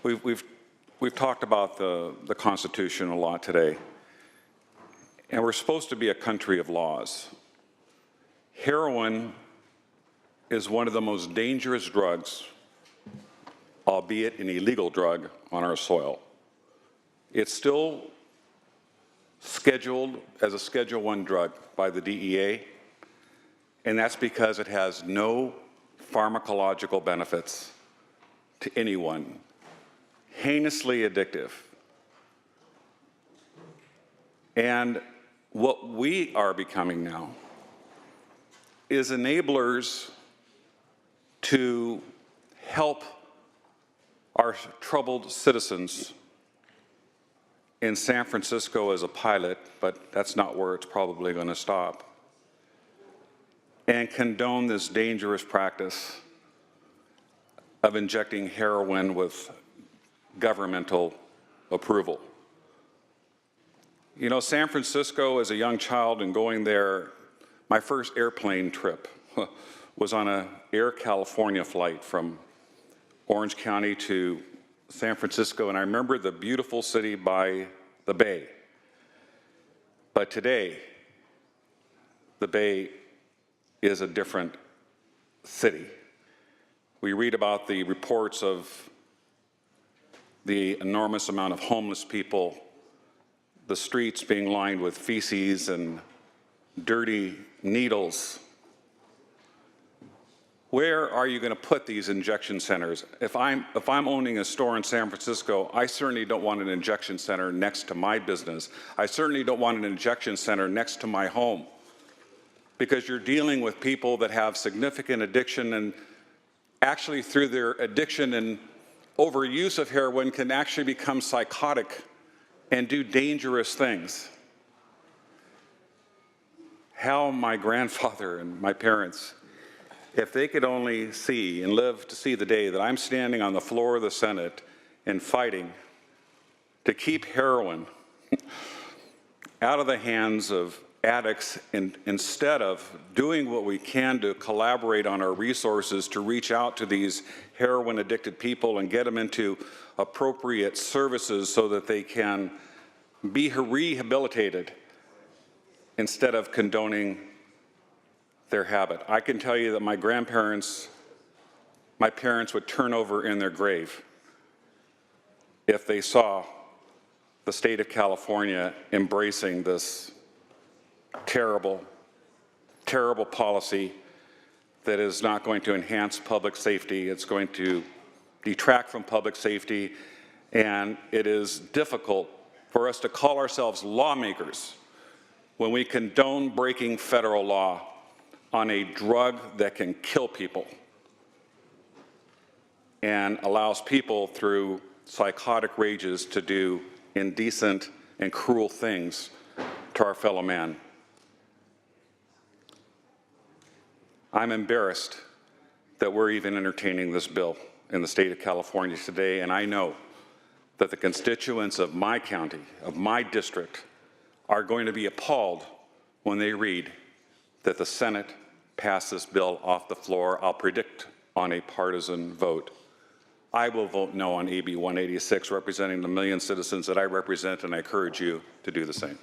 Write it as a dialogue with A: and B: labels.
A: We've talked about the Constitution a lot today, and we're supposed to be a country of laws. Heroin is one of the most dangerous drugs, albeit an illegal drug, on our soil. It's still scheduled as a Schedule I drug by the DEA, and that's because it has no pharmacological benefits to anyone. Heinously addictive. And what we are becoming now is enablers to help our troubled citizens in San Francisco as a pilot, but that's not where it's probably going to stop, and condone this dangerous practice of injecting heroin with governmental approval. You know, San Francisco, as a young child and going there, my first airplane trip was on an Air California flight from Orange County to San Francisco, and I remember the beautiful city by the bay. But today, the bay is a different city. We read about the reports of the enormous amount of homeless people, the streets being lined with feces and dirty needles. Where are you going to put these injection centers? If I'm owning a store in San Francisco, I certainly don't want an injection center next to my business. I certainly don't want an injection center next to my home, because you're dealing with people that have significant addiction, and actually through their addiction and overuse of heroin can actually become psychotic and do dangerous things. How my grandfather and my parents, if they could only see and live to see the day that I'm standing on the floor of the Senate and fighting to keep heroin out of the hands of addicts, and instead of doing what we can to collaborate on our resources to reach out to these heroin addicted people and get them into appropriate services so that they can be rehabilitated instead of condoning their habit. I can tell you that my parents would turn over in their grave if they saw the state of California embracing this terrible, terrible policy that is not going to enhance public safety. It's going to detract from public safety, and it is difficult for us to call ourselves lawmakers when we condone breaking federal law on a drug that can kill people and allows people through psychotic rages to do indecent and cruel things to our fellow man. I'm embarrassed that we're even entertaining this bill in the state of California today, and I know that the constituents of my county, of my district, are going to be appalled when they read that the Senate passed this bill off the floor. I'll predict on a partisan vote. I will vote no on AB 186, representing the million citizens that I represent, and I encourage you to do the same.